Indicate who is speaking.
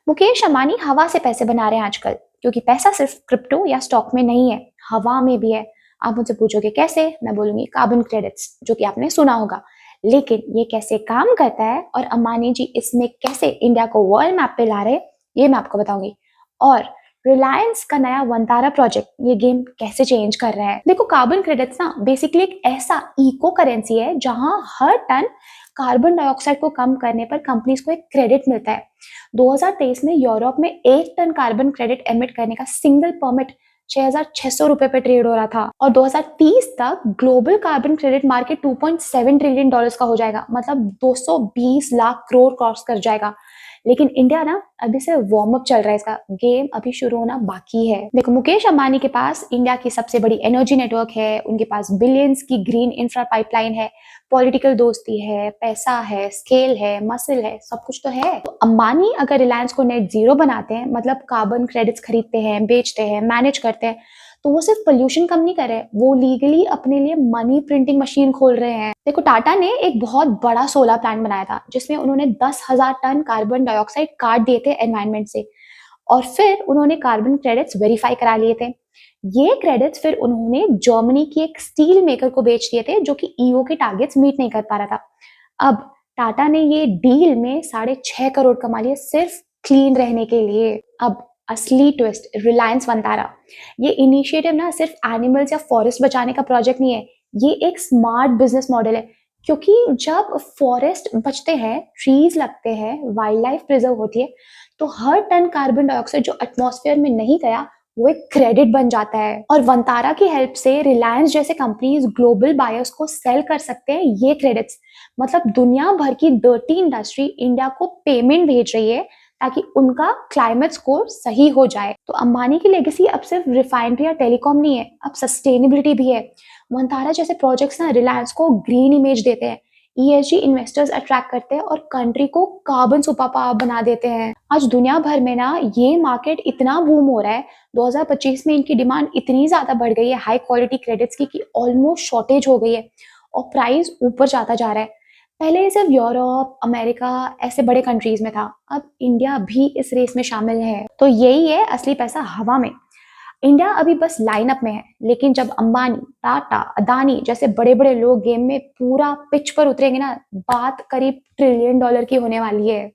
Speaker 1: मुकेश अंबानी हवा से पैसे बना रहे हैं आजकल, क्योंकि पैसा सिर्फ क्रिप्टो या स्टॉक में नहीं है, हवा में भी है। आप मुझसे पूछोगे कैसे, मैं बोलूंगी कार्बन क्रेडिट्स, जो कि आपने सुना होगा। लेकिन ये कैसे काम करता है और अंबानी जी इसमें कैसे इंडिया को वर्ल्ड मैप पे ला रहे हैं, ये मैं आपको बताऊंगी। और रिलायंस का नया वंतारा प्रोजेक्ट ये गेम कैसे चेंज कर रहा है। देखो, कार्बन क्रेडिट्स ना बेसिकली एक ऐसा इको करेंसी है जहां हर टन कार्बन डाइऑक्साइड को कम करने पर कंपनीज को एक क्रेडिट मिलता है। 2023 में यूरोप में 1 टन कार्बन क्रेडिट एमिट करने का सिंगल परमिट 6,600 रुपए पे ट्रेड हो रहा था, और 2030 तक global carbon credit market 2.7 trillion dollars का हो जाएगा, मतलब 220 लाख करोड़ क्रॉस कर जाएगा। लेकिन इंडिया ना अभी से वार्म अप चल रहा है, इसका गेम अभी शुरू होना बाकी है। देखो, मुकेश अंबानी के पास इंडिया की सबसे बड़ी एनर्जी नेटवर्क है, उनके पास बिलियंस की ग्रीन इंफ्रा पाइपलाइन है, पॉलिटिकल दोस्ती है, पैसा है, स्केल है, मसल है, सब कुछ तो है। तो अंबानी अगर रिलायंस को नेट जीरो बनाते हैं, मतलब कार्बन क्रेडिट्स खरीदते हैं, बेचते हैं, मैनेज करते हैं, तो वो सिर्फ पोल्यूशन कम नहीं कर रहे, वो लीगली अपने लिए मनी प्रिंटिंग मशीन खोल रहे हैं। देखो, टाटा ने एक बहुत बड़ा सोलर प्लांट बनाया था, जिसमें उन्होंने 10,000 टन कार्बन डाइऑक्साइड काट दिए थे एनवायरनमेंट से, और फिर उन्होंने कार्बन क्रेडिट्स वेरीफाई करा लिए थे। ये क्रेडिट्स फिर उन्होंने जर्मनी की एक स्टील मेकर को बेच दिए थे, जो कि ईओ के टारगेट्स मीट नहीं कर पा रहा था। अब टाटा ने ये डील में 6.5 करोड़ कमा लिए, सिर्फ क्लीन रहने के लिए। अब असली ट्विस्ट, रिलायंस वंतारा, ये इनिशिएटिव ना सिर्फ एनिमल्स या फॉरेस्ट बचाने का प्रोजेक्ट नहीं है, ये एक स्मार्ट बिजनेस मॉडल है। क्योंकि जब फॉरेस्ट बचते हैं, ट्रीज लगते हैं, वाइल्ड लाइफ प्रिजर्व होती है, तो हर टन कार्बन डाइऑक्साइड जो एटमॉस्फेयर में नहीं गया, वो एक क्रेडिट बन जाता है। और वंतारा की हेल्प से रिलायंस जैसे कंपनीज ग्लोबल बायर्स को सेल कर सकते हैं ये क्रेडिट्स। मतलब दुनिया भर की डर्टी इंडस्ट्री इंडिया को पेमेंट भेज रही है, ताकि उनका क्लाइमेट स्कोर सही हो जाए। तो अंबानी की लेगेसी अब सिर्फ रिफाइनरी या टेलीकॉम नहीं है, अब सस्टेनेबिलिटी भी है। वंतारा जैसे प्रोजेक्ट्स ना रिलायंस को ग्रीन इमेज देते हैं, ईएसजी इन्वेस्टर्स अट्रैक्ट करते हैं, और कंट्री को कार्बन सुपर पावर बना देते हैं। आज दुनिया भर में ना ये मार्केट इतना बूम हो रहा है, 2025 में इनकी डिमांड इतनी ज्यादा बढ़ गई है हाई क्वालिटी क्रेडिट्स की, कि ऑलमोस्ट शॉर्टेज हो गई है, और प्राइस ऊपर जाता जा रहा है। पहले ये सिर्फ यूरोप, अमेरिका ऐसे बड़े कंट्रीज में था, अब इंडिया भी इस रेस में शामिल है। तो यही है असली पैसा हवा में। इंडिया अभी बस लाइनअप में है, लेकिन जब अंबानी, टाटा, अदानी जैसे बड़े बड़े लोग गेम में पूरा पिच पर उतरेंगे ना, बात करीब ट्रिलियन डॉलर की होने वाली है।